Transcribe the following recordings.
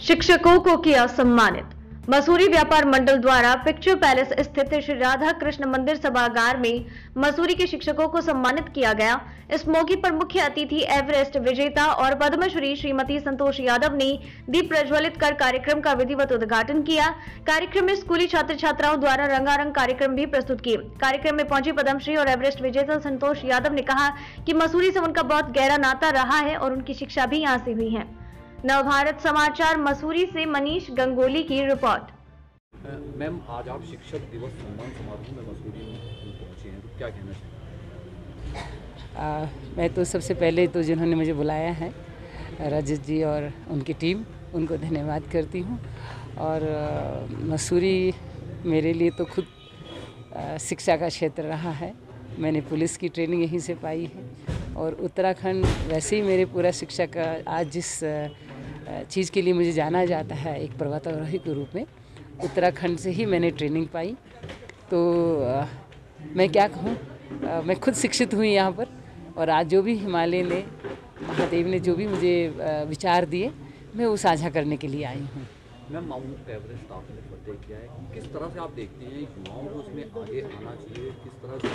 शिक्षकों को किया सम्मानित। मसूरी व्यापार मंडल द्वारा पिक्चर पैलेस स्थित श्री राधा कृष्ण मंदिर सभागार में मसूरी के शिक्षकों को सम्मानित किया गया। इस मौके पर मुख्य अतिथि एवरेस्ट विजेता और पद्मश्री श्रीमती संतोष यादव ने दीप प्रज्वलित कर कार्यक्रम का विधिवत उद्घाटन किया। कार्यक्रम में स्कूली छात्र छात्राओं द्वारा रंगारंग कार्यक्रम भी प्रस्तुत किए। कार्यक्रम में पहुंची पद्मश्री और एवरेस्ट विजेता संतोष यादव ने कहा कि मसूरी से उनका बहुत गहरा नाता रहा है और उनकी शिक्षा भी यहाँ से हुई है। नवभारत समाचार मसूरी से मनीष गंगोली की रिपोर्ट। मैम, आज आप शिक्षक दिवस सम्मान समारोह में मसूरी में पहुंचे हैं, तो क्या कहना चाहिए? मैं तो सबसे पहले तो जिन्होंने मुझे बुलाया है रजत जी और उनकी टीम, उनको धन्यवाद करती हूँ। और मसूरी मेरे लिए तो खुद शिक्षा का क्षेत्र रहा है। मैंने पुलिस की ट्रेनिंग यहीं से पाई है और उत्तराखंड वैसे ही मेरे पूरा शिक्षा का आज जिस चीज़ के लिए मुझे जाना जाता है एक पर्वतारोही के रूप में, उत्तराखंड से ही मैंने ट्रेनिंग पाई। तो मैं क्या कहूँ, मैं खुद शिक्षित हुई यहाँ पर और आज जो भी हिमालय ने, महादेव ने जो भी मुझे विचार दिए, मैं वो साझा करने के लिए आई हूँ। मैम, माउंट एवरेस्ट आपने फतेह किया है, किस तरह से आप देखते हैं युवाओं को उसमें आगे आना चाहिए, किस तरह से?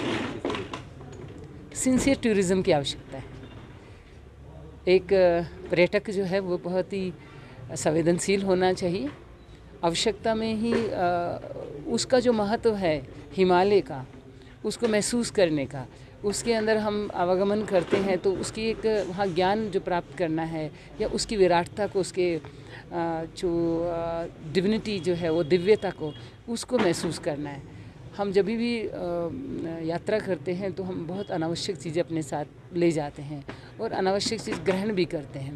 सिंसियर टूरिज़्म की आवश्यकता है। एक पर्यटक जो है वो बहुत ही संवेदनशील होना चाहिए। आवश्यकता में ही उसका जो महत्व है हिमालय का, उसको महसूस करने का, उसके अंदर हम आवागमन करते हैं तो उसकी एक वहाँ ज्ञान जो प्राप्त करना है या उसकी विराटता को, उसके जो डिविनिटी जो है वो दिव्यता को, उसको महसूस करना है। हम जब भी यात्रा करते हैं तो हम बहुत अनावश्यक चीज़ें अपने साथ ले जाते हैं और अनावश्यक चीज़ ग्रहण भी करते हैं,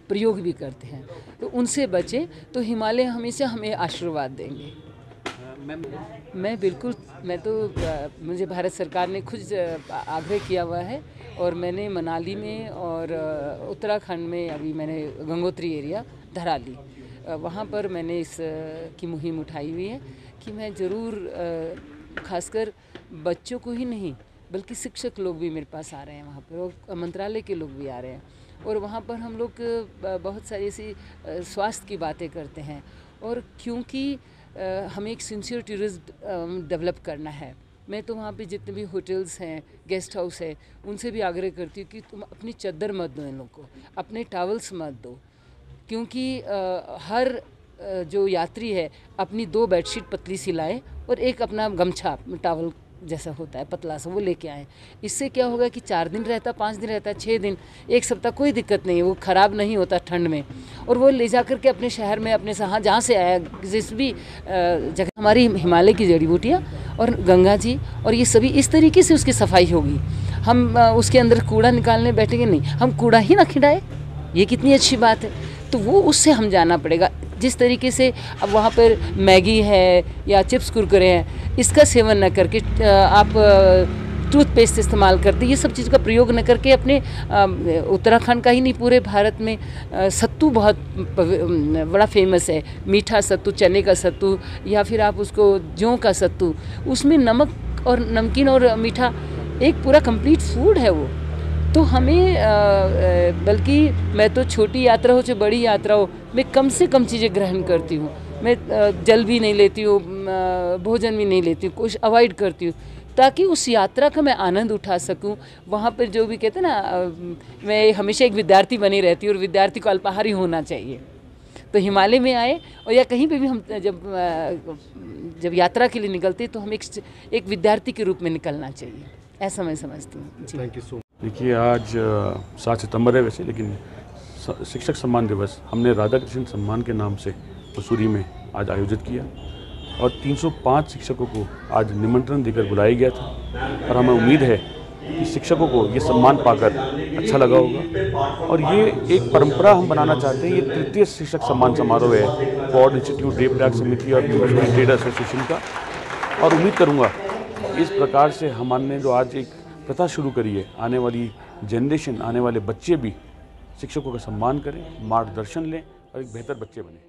प्रयोग भी करते हैं। तो उनसे बचें तो हिमालय हमेशा हमें आशीर्वाद देंगे। मैं तो मुझे भारत सरकार ने खुद आग्रह किया हुआ है और मैंने मनाली में और उत्तराखंड में अभी मैंने गंगोत्री एरिया धराली, वहाँ पर मैंने इस की मुहिम उठाई हुई है कि मैं ज़रूर खासकर बच्चों को ही नहीं बल्कि शिक्षक लोग भी मेरे पास आ रहे हैं वहाँ पर और मंत्रालय के लोग भी आ रहे हैं और वहाँ पर हम लोग बहुत सारी ऐसी स्वास्थ्य की बातें करते हैं। और क्योंकि हमें एक सिंसियर टूरिज्म डेवलप करना है, मैं तो वहाँ पे जितने भी होटल्स हैं, गेस्ट हाउस है, उनसे भी आग्रह करती हूँ कि तुम अपनी चद्दर मत दो इन लोग को, अपने टावल्स मत दो, क्योंकि हर जो यात्री है अपनी 2 बेडशीट पतली सी लाए और एक अपना गमछा टावल जैसा होता है पतला सा, वो लेके आए। इससे क्या होगा कि 4 दिन रहता, 5 दिन रहता, 6 दिन, 1 सप्ताह, कोई दिक्कत नहीं है, वो ख़राब नहीं होता ठंड में। और वो ले जा कर के अपने शहर में, अपने जहाँ से आया, जिस भी जगह, हमारी हिमालय की जड़ी बूटियाँ और गंगा जी और ये सभी इस तरीके से उसकी सफाई होगी। हम उसके अंदर कूड़ा निकालने बैठेंगे नहीं, हम कूड़ा ही ना खिलाएं, ये कितनी अच्छी बात है। तो वो उससे हम जाना पड़ेगा। जिस तरीके से अब वहाँ पर मैगी है या चिप्स कुरकुरे हैं, इसका सेवन न करके आप टूथपेस्ट इस्तेमाल करते, ये सब चीज़ का प्रयोग न करके अपने उत्तराखंड का ही नहीं पूरे भारत में सत्तू बहुत बड़ा फेमस है। मीठा सत्तू, चने का सत्तू या फिर आप उसको जौ का सत्तू, उसमें नमक और नमकीन और मीठा एक पूरा कंप्लीट फूड है वो। तो हमें बल्कि मैं तो छोटी यात्रा हो चाहे बड़ी यात्रा हो, मैं कम से कम चीज़ें ग्रहण करती हूँ। मैं जल भी नहीं लेती हूँ, भोजन भी नहीं लेती हूँ, कुछ अवॉइड करती हूँ ताकि उस यात्रा का मैं आनंद उठा सकूं। वहाँ पर जो भी कहते हैं ना, मैं हमेशा एक विद्यार्थी बनी रहती हूँ और विद्यार्थी को अल्पाहारी होना चाहिए। तो हिमालय में आए और या कहीं पे भी हम जब यात्रा के लिए निकलते तो हम एक विद्यार्थी के रूप में निकलना चाहिए, ऐसा मैं समझती हूँ। जी, थैंक यू सो मच। देखिए, आज 7 सितंबर है वैसे, लेकिन शिक्षक सम्मान दिवस हमने राधा कृष्ण सम्मान के नाम से मसूरी में आज आयोजित किया और 305 शिक्षकों को आज निमंत्रण देकर बुलाया गया था और हमें उम्मीद है कि शिक्षकों को ये सम्मान पाकर अच्छा लगा होगा। और ये एक परंपरा हम बनाना चाहते हैं। ये 3य शिक्षक सम्मान समारोह है फॉर्ड इंस्टीट्यूट देवप्रयाग समिति और यूनिवर्सिटी ट्रेड एसोसिएशन का, और उम्मीद करूँगा इस प्रकार से हमने जो आज एक प्रथा शुरू करी है, आने वाली जनरेशन, आने वाले बच्चे भी शिक्षकों का सम्मान करें, मार्गदर्शन लें और एक बेहतर बच्चे बने।